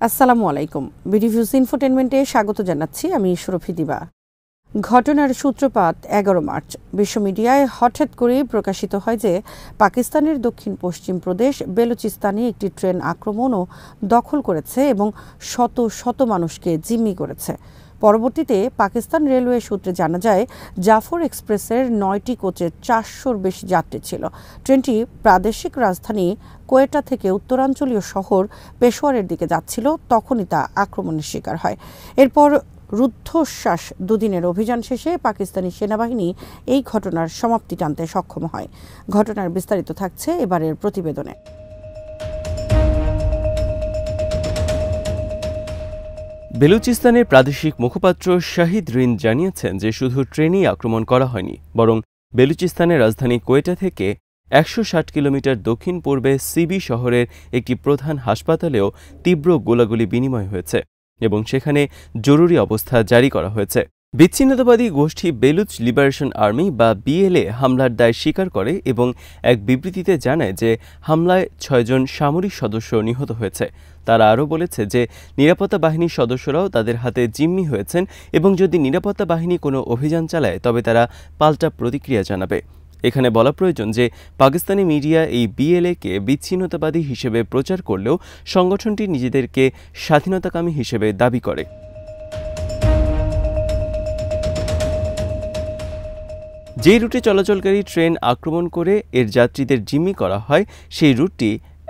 আসসালামু আলাইকুম। বিডিভিউজ ইনফোটেনমেন্টে স্বাগত জানাচ্ছি আমি সুরভি দিবা। ঘটনার সূত্রপাত 11 মার্চ। বিশ্ব মিডিয়ায় হঠাৎ করেই প্রকাশিত হয় যে পাকিস্তানের দক্ষিণ পশ্চিম প্রদেশ বেলুচিস্তানে একটি ট্রেন আক্রমণ ও দখল করেছে এবং শত শত মানুষকে জিম্মি করেছে। পরবর্তীতে পাকিস্তান রেলওয়ে সূত্রে জানা যায় জাফর এক্সপ্রেসের 9টি কোচে 400-র বেশি যাত্রী ছিল। ট্রেনটি প্রাদেশিক রাজধানী কোয়েটা থেকে উত্তরাঞ্চলীয় শহর পেশোয়ারের দিকে যাচ্ছিল, তখনই তা আক্রমণের শিকার হয়। এরপর রুদ্ধশ্বাস দুদিনের অভিযান শেষে পাকিস্তানি সেনাবাহিনী এই ঘটনার সমাপ্তি টানতে সক্ষম হয়। ঘটনার বিস্তারিত থাকছে এবারের প্রতিবেদনে। বেলুচিস্তানের প্রাদেশিক মুখপাত্র শাহিদ রিন জানিয়েছেন যে শুধু ট্রেনেই আক্রমণ করা হয়নি, বরং বেলুচিস্তানের রাজধানী কোয়েটা থেকে 160 কিলোমিটার দক্ষিণ পূর্বে সিবি শহরের একটি প্রধান হাসপাতালেও তীব্র গোলাগুলি বিনিময় হয়েছে এবং সেখানে জরুরি অবস্থা জারি করা হয়েছে। বিচ্ছিন্নতাবাদী গোষ্ঠী বেলুচ লিবারেশন আর্মি বা বিএলএ হামলার দায় স্বীকার করে এবং এক বিবৃতিতে জানায় যে হামলায় 6 জন সামরিক সদস্য নিহত হয়েছে। তারা আরও বলেছে যে নিরাপত্তা বাহিনীর সদস্যরাও তাদের হাতে জিম্মি হয়েছেন এবং যদি নিরাপত্তা বাহিনী কোনো অভিযান চালায় তবে তারা পাল্টা প্রতিক্রিয়া জানাবে। এখানে বলা প্রয়োজন যে পাকিস্তানি মিডিয়া এই বিএলএকে বিচ্ছিন্নতাবাদী হিসেবে প্রচার করলেও সংগঠনটি নিজেদেরকে স্বাধীনতাকামী হিসেবে দাবি করে। যে রুটে চলাচলকারী ট্রেন আক্রমণ করে এর যাত্রীদের জিম্মি করা হয় সেই রুটটি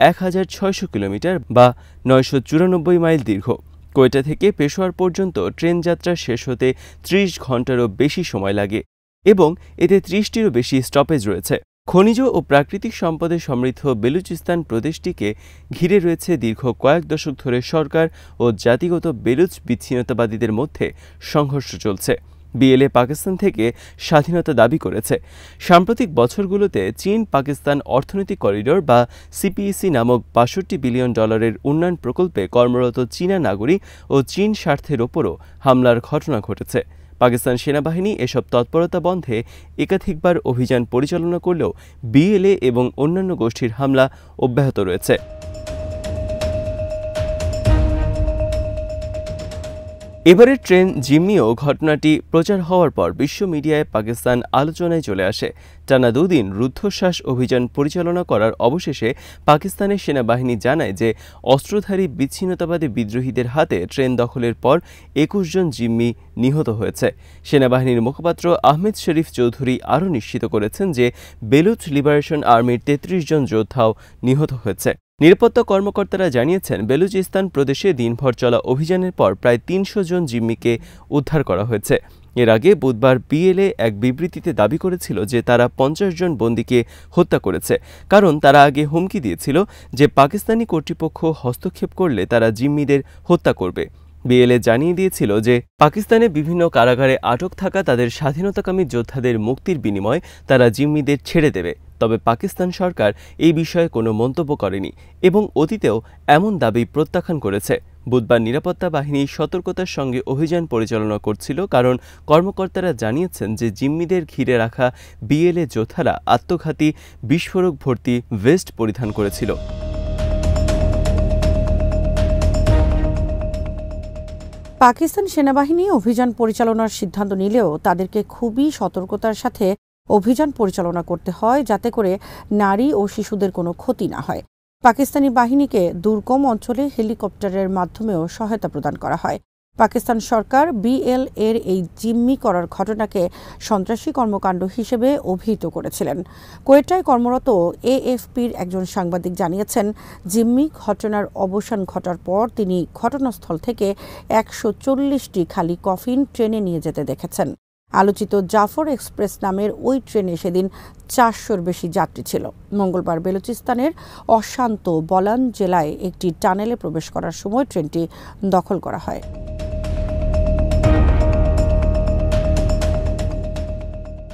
1600 কিলোমিটার বা 994 মাইল দীর্ঘ। কোয়েটা থেকে পেশোয়ার পর্যন্ত ট্রেন যাত্রা শেষ হতে 30 ঘন্টারও বেশি সময় লাগে এবং এতে 30টিরও বেশি স্টপেজ রয়েছে। খনিজ ও প্রাকৃতিক সম্পদে সমৃদ্ধ বেলুচিস্তান প্রদেশটিকে ঘিরে রয়েছে দীর্ঘ কয়েক দশক ধরে সরকার ও জাতিগত বেলুচ বিচ্ছিন্নতাবাদীদের মধ্যে সংঘর্ষ চলছে। বিএলএ পাকিস্তান থেকে স্বাধীনতা দাবি করেছে। সাম্প্রতিক বছরগুলোতে চীন পাকিস্তান অর্থনৈতিক করিডোর বা সিপিইসি নামক $62 বিলিয়ন উন্নয়ন প্রকল্পে কর্মরত চীনা নাগরিক ও চীন স্বার্থের ওপরও হামলার ঘটনা ঘটেছে। পাকিস্তান সেনাবাহিনী এসব তৎপরতা বন্ধে একাধিকবার অভিযান পরিচালনা করলেও বিএলএ এবং অন্যান্য গোষ্ঠীর হামলা অব্যাহত রয়েছে। এবারের ট্রেন জিম্মিও ঘটনাটি প্রচার হওয়ার পর বিশ্ব মিডিয়ায় পাকিস্তান আলোচনায় চলে আসে। টানা 2 দিন রুদ্ধশ্বাস অভিযান পরিচালনা করার অবশেষে পাকিস্তানের সেনাবাহিনী জানায় যে অস্ত্রধারী বিচ্ছিন্নতাবাদী বিদ্রোহীদের হাতে ট্রেন দখলের পর 21 জন জিম্মি নিহত হয়েছে। সেনাবাহিনীর মুখপাত্র আহমেদ শরীফ চৌধুরী আরও নিশ্চিত করেছেন যে বেলুচ লিবারেশন আর্মির 33 জন যোদ্ধাও নিহত হয়েছে। নিরাপত্তা কর্মকর্তারা জানিয়েছেন বেলুচিস্তান প্রদেশে দিনভর চলা অভিযানের পর প্রায় 300 জন জিম্মিকে উদ্ধার করা হয়েছে। এর আগে বুধবার বিএলএ এক বিবৃতিতে দাবি করেছিল যে তারা 50 জন বন্দীকে হত্যা করেছে, কারণ তারা আগে হুমকি দিয়েছিল যে পাকিস্তানি কর্তৃপক্ষ হস্তক্ষেপ করলে তারা জিম্মিদের হত্যা করবে। বিএলএ জানিয়ে দিয়েছিল যে পাকিস্তানে বিভিন্ন কারাগারে আটক থাকা তাদের স্বাধীনতাকামী যোদ্ধাদের মুক্তির বিনিময়ে তারা জিম্মিদের ছেড়ে দেবে। তবে পাকিস্তান সরকার এই বিষয়ে কোনো মন্তব্য করেনি এবং অতীতেও এমন দাবি প্রত্যাখ্যান করেছে। বুধবার নিরাপত্তা বাহিনী সতর্কতার সঙ্গে অভিযান পরিচালনা করছিল, কারণ কর্মকর্তারা জানিয়েছেন যে জিম্মিদের ঘিরে রাখা বিএলএ যোদ্ধারা আত্মঘাতী বিস্ফোরক ভর্তি ভেস্ট পরিধান করেছিল। পাকিস্তান সেনাবাহিনী অভিযান পরিচালনার সিদ্ধান্ত নিলেও তাদেরকে খুবই সতর্কতার সাথে অভিযান পরিচালনা করতে হয় যাতে করে নারী ও শিশুদের কোনো ক্ষতি না হয়। পাকিস্তানি বাহিনীকে দুর্গম অঞ্চলে হেলিকপ্টারের মাধ্যমেও সহায়তা প্রদান করা হয়। পাকিস্তান সরকার বিএলএর এই জিম্মি করার ঘটনাকে সন্ত্রাসী কর্মকাণ্ড হিসেবে অভিহিত করেছিলেন। কোয়েটায় কর্মরত এএফপির একজন সাংবাদিক জানিয়েছেন, জিম্মি ঘটনার অবসান ঘটার পর তিনি ঘটনাস্থল থেকে 140টি খালি কফিন ট্রেনে নিয়ে যেতে দেখেছেন। আলোচিত জাফর এক্সপ্রেস নামের ওই ট্রেনে সেদিন 400-র বেশি যাত্রী ছিল। মঙ্গলবার বেলুচিস্তানের অশান্ত বলান জেলায় একটি টানেলে প্রবেশ করার সময় ট্রেনটি দখল করা হয়।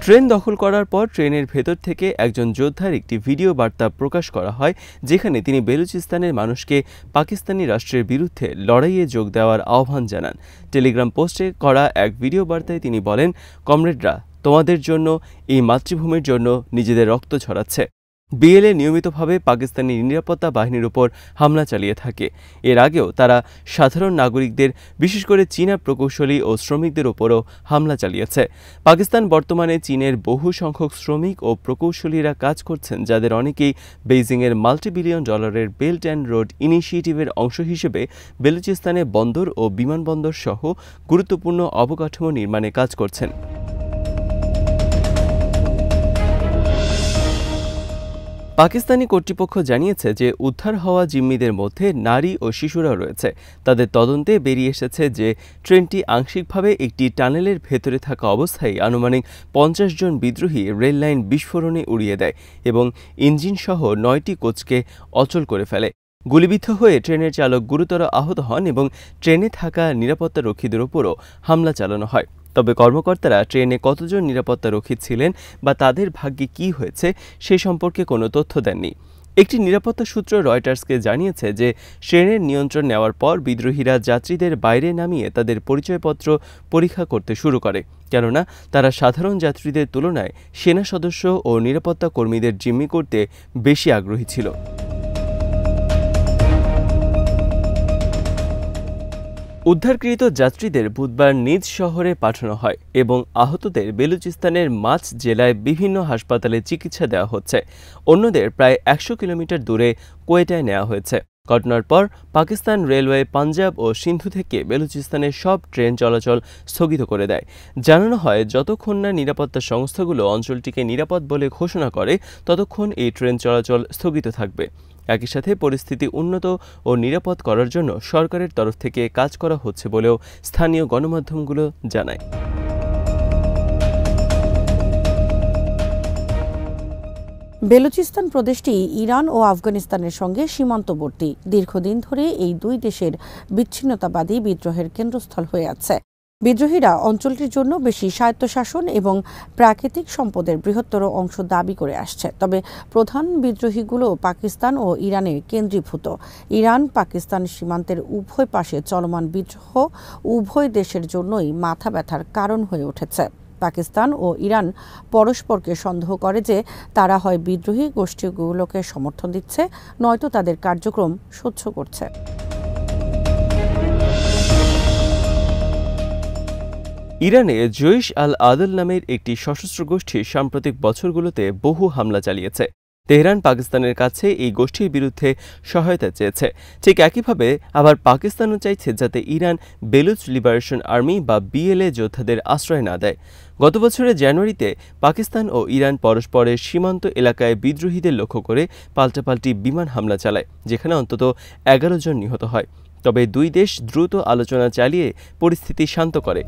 ট্রেন দখল করার পর ট্রেনের ভেতর থেকে একজন যোদ্ধার একটি ভিডিও বার্তা প্রকাশ করা হয়, যেখানে তিনি বেলুচিস্তানের মানুষকে পাকিস্তানি রাষ্ট্রের বিরুদ্ধে লড়াইয়ে যোগ দেওয়ার আহ্বান জানান। টেলিগ্রাম পোস্টে করা এক ভিডিও বার্তায় তিনি বলেন, কমরেডরা, তোমাদের জন্য, এই মাতৃভূমির জন্য নিজেদের রক্ত ঝরাচ্ছে। বিএলএ নিয়মিতভাবে পাকিস্তানি নিরাপত্তা বাহিনীর উপর হামলা চালিয়ে থাকে। এর আগেও তারা সাধারণ নাগরিকদের, বিশেষ করে চীনা প্রকৌশলী ও শ্রমিকদের উপরও হামলা চালিয়েছে। পাকিস্তান বর্তমানে চীনের বহু সংখ্যক শ্রমিক ও প্রকৌশলীরা কাজ করছেন, যাদের অনেকেই বেইজিংয়ের মাল্টি-বিলিয়ন ডলারের বেল্ট অ্যান্ড রোড ইনিশিয়েটিভের অংশ হিসেবে বেলুচিস্তানে বন্দর ও বিমানবন্দর সহ গুরুত্বপূর্ণ অবকাঠামো নির্মাণে কাজ করছেন। পাকিস্তানি কর্তৃপক্ষ জানিয়েছে যে উদ্ধার হওয়া জিম্মিদের মধ্যে নারী ও শিশুরা রয়েছে। তাদের তদন্তে বেরিয়ে এসেছে যে ট্রেনটি আংশিকভাবে একটি টানেলের ভেতরে থাকা অবস্থায় আনুমানিক ৫০ জন বিদ্রোহী রেল লাইন বিস্ফোরণে উড়িয়ে দেয় এবং ইঞ্জিনসহ ৯টি কোচকে অচল করে ফেলে। গুলিবিদ্ধ হয়ে ট্রেনের চালক গুরুতর আহত হন এবং ট্রেনে থাকা নিরাপত্তারক্ষীদের উপরও হামলা চালানো হয়। তবে কর্মকর্তারা ট্রেনে কতজন নিরাপত্তারক্ষী ছিলেন বা তাদের ভাগ্যে কী হয়েছে সে সম্পর্কে কোনো তথ্য দেননি। একটি নিরাপত্তা সূত্র রয়টার্সকে জানিয়েছে যে ট্রেনের নিয়ন্ত্রণ নেওয়ার পর বিদ্রোহীরা যাত্রীদের বাইরে নামিয়ে তাদের পরিচয়পত্র পরীক্ষা করতে শুরু করে, কেননা তারা সাধারণ যাত্রীদের তুলনায় সেনা সদস্য ও নিরাপত্তা কর্মীদের জিম্মি করতে বেশি আগ্রহী ছিল। উদ্ধারকৃত যাত্রীদের বুধবার নিজ শহরে পাঠানো হয় এবং আহতদের বেলুচিস্তানের মাছ জেলায় বিভিন্ন হাসপাতালে চিকিৎসা দেওয়া হচ্ছে। অন্যদের প্রায় ১০০ কিলোমিটার দূরে কোয়েটায় নেওয়া হয়েছে। ঘটনার পর পাকিস্তান রেলওয়ে পাঞ্জাব ও সিন্ধু থেকে বেলুচিস্তানের সব ট্রেন চলাচল স্থগিত করে দেয়। জানানো হয়, যতক্ষণ না নিরাপত্তা সংস্থাগুলো অঞ্চলটিকে নিরাপদ বলে ঘোষণা করে ততক্ষণ এই ট্রেন চলাচল স্থগিত থাকবে। একই সাথে পরিস্থিতি উন্নত ও নিরাপদ করার জন্য সরকারের তরফ থেকে কাজ করা হচ্ছে বলেও স্থানীয় গণমাধ্যমগুলো জানায়। বেলুচিস্তান প্রদেশটি ইরান ও আফগানিস্তানের সঙ্গে সীমান্তবর্তী। দীর্ঘদিন ধরে এই দুই দেশের বিচ্ছিন্নতাবাদী বিদ্রোহের কেন্দ্রস্থল হয়ে আছে। বিদ্রোহীরা অঞ্চলটির জন্য বেশি স্বায়ত্তশাসন এবং প্রাকৃতিক সম্পদের বৃহত্তর অংশ দাবি করে আসছে। তবে প্রধান বিদ্রোহীগুলো পাকিস্তান ও ইরানে কেন্দ্রীভূত। ইরান পাকিস্তান সীমান্তের উভয় পাশে চলমান বিদ্রোহ উভয় দেশের জন্যই মাথা ব্যথার কারণ হয়ে উঠেছে। পাকিস্তান ও ইরান পরস্পরকে সন্দেহ করে যে তারা হয় বিদ্রোহী গোষ্ঠীগুলোকে সমর্থন দিচ্ছে, নয়তো তাদের কার্যক্রম সহ্য করছে। ইরানে জৈশ আল আদল নামের একটি সশস্ত্র গোষ্ঠী সাম্প্রতিক বছরগুলোতে বহু হামলা চালিয়েছে। তেহরান পাকিস্তানের কাছে এই গোষ্ঠীর বিরুদ্ধে সহায়তা চেয়েছে। ঠিক একইভাবে আবার পাকিস্তানও চাইছে যাতে ইরান বেলুচ লিবারেশন আর্মি বা বিএলএ যোদ্ধাদের আশ্রয় না দেয়। গত বছরের জানুয়ারিতে পাকিস্তান ও ইরান পরস্পরের সীমান্ত এলাকায় বিদ্রোহীদের লক্ষ্য করে পাল্টাপাল্টি বিমান হামলা চালায়, যেখানে অন্তত ১১ জন নিহত হয়। তবে দুই দেশ দ্রুত আলোচনা চালিয়ে পরিস্থিতি শান্ত করে।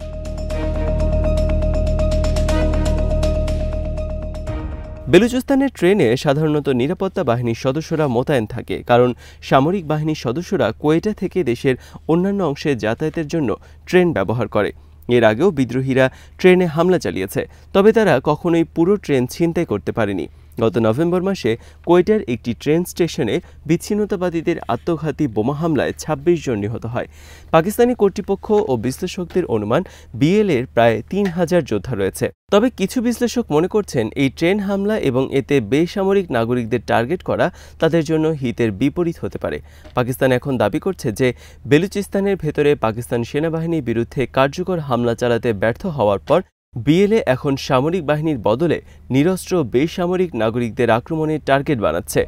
বেলুচিস্তানের ট্রেনে সাধারণত নিরাপত্তা বাহিনীর সদস্যরা মোতায়েন থাকে, কারণ সামরিক বাহিনীর সদস্যরা কোয়েটা থেকে দেশের অন্যান্য অংশে যাতায়াতের জন্য ট্রেন ব্যবহার করে। এর আগেও বিদ্রোহীরা ট্রেনে হামলা চালিয়েছে, তবে তারা কখনোই পুরো ট্রেন ছিনতাই করতে পারেনি। গত নভেম্বর মাসে কোয়েটার একটি ট্রেন স্টেশনে বিচ্ছিন্নতাবাদীদের আত্মঘাতী বোমা হামলায় ২৬ জন নিহত হয়। পাকিস্তানি কর্তৃপক্ষ ও বিশ্লেষকদের অনুমান বিএলএর প্রায় ৩,০০০ যোদ্ধা রয়েছে। তবে কিছু বিশ্লেষক মনে করছেন এই ট্রেন হামলা এবং এতে বেসামরিক নাগরিকদের টার্গেট করা তাদের জন্য হিতের বিপরীত হতে পারে। পাকিস্তান এখন দাবি করছে যে বেলুচিস্তানের ভেতরে পাকিস্তান সেনাবাহিনীর বিরুদ্ধে কার্যকর হামলা চালাতে ব্যর্থ হওয়ার পর বিএলএ এখন সামরিক বাহিনীর বদলে নিরস্ত্র বেসামরিক নাগরিকদের আক্রমণের টার্গেট বানাচ্ছে।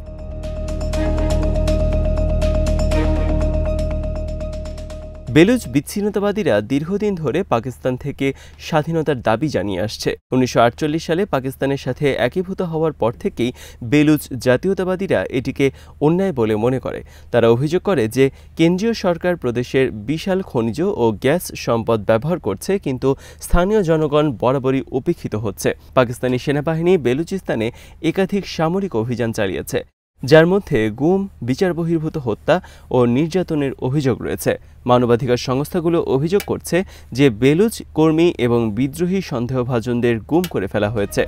বেলুচ বিচ্ছিন্নতাবাদীরা দীর্ঘদিন ধরে পাকিস্তান থেকে স্বাধীনতার দাবি জানিয়ে আসছে। ১৯৪৮ সালে পাকিস্তানের সাথে একীভূত হওয়ার পর থেকেই বেলুচ জাতীয়তাবাদীরা এটিকে অন্যায় বলে মনে করে। তারা অভিযোগ করে যে কেন্দ্রীয় সরকার প্রদেশের বিশাল খনিজ ও গ্যাস সম্পদ ব্যবহার করছে, কিন্তু স্থানীয় জনগণ বরাবরই উপেক্ষিত হচ্ছে। পাকিস্তানি সেনাবাহিনী বেলুচিস্তানে একাধিক সামরিক অভিযান চালিয়েছে, যার মধ্যে গুম, বিচার বহির্ভূত হত্যা ও নির্যাতনের অভিযোগ রয়েছে। মানবাধিকার সংস্থাগুলো অভিযোগ করছে যে বেলুচ কর্মী এবং বিদ্রোহী সন্দেহভাজনদের গুম করে ফেলা হয়েছে।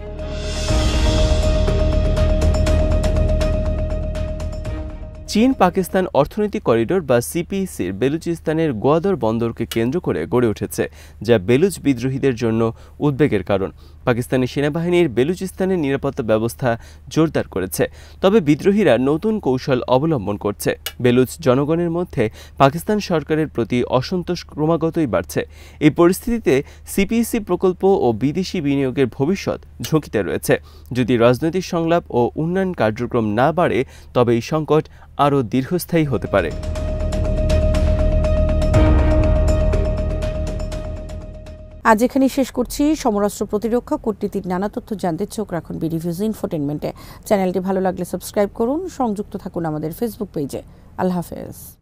চীন পাকিস্তান অর্থনৈতিক করিডোর বা সিপিইসির বেলুচিস্তানের গোয়াদর বন্দরকে কেন্দ্র করে গড়ে উঠেছে, যা বেলুচ বিদ্রোহীদের জন্য উদ্বেগের কারণ। পাকিস্তানি সেনাবাহিনীর বেলুচিস্তানের নিরাপত্তা ব্যবস্থা জোরদার করেছে, তবে বিদ্রোহীরা নতুন কৌশল অবলম্বন করছে। বেলুচ জনগণের মধ্যে পাকিস্তান সরকারের প্রতি অসন্তোষ ক্রমাগতই বাড়ছে। এই পরিস্থিতিতে সিপিইসি প্রকল্প ও বিদেশি বিনিয়োগের ভবিষ্যৎ ঝুঁকিতে রয়েছে। যদি রাজনৈতিক সংলাপ ও উন্নয়ন কার্যক্রম না বাড়ে, তবে এই সংকট আরও দীর্ঘস্থায়ী হতে পারে। আজ এখানেই শেষ করছি। সমরাস্ত্র প্রতিরক্ষা কূটনীতির নানা তথ্য জানতে চোখ রাখুন বিডিভিউজ ইনফোটেনমেন্টে। চ্যানেলটি ভালো লাগলে সাবস্ক্রাইব করুন, সংযুক্ত থাকুন আমাদের ফেসবুক পেজে। আল্লাহ হাফেজ।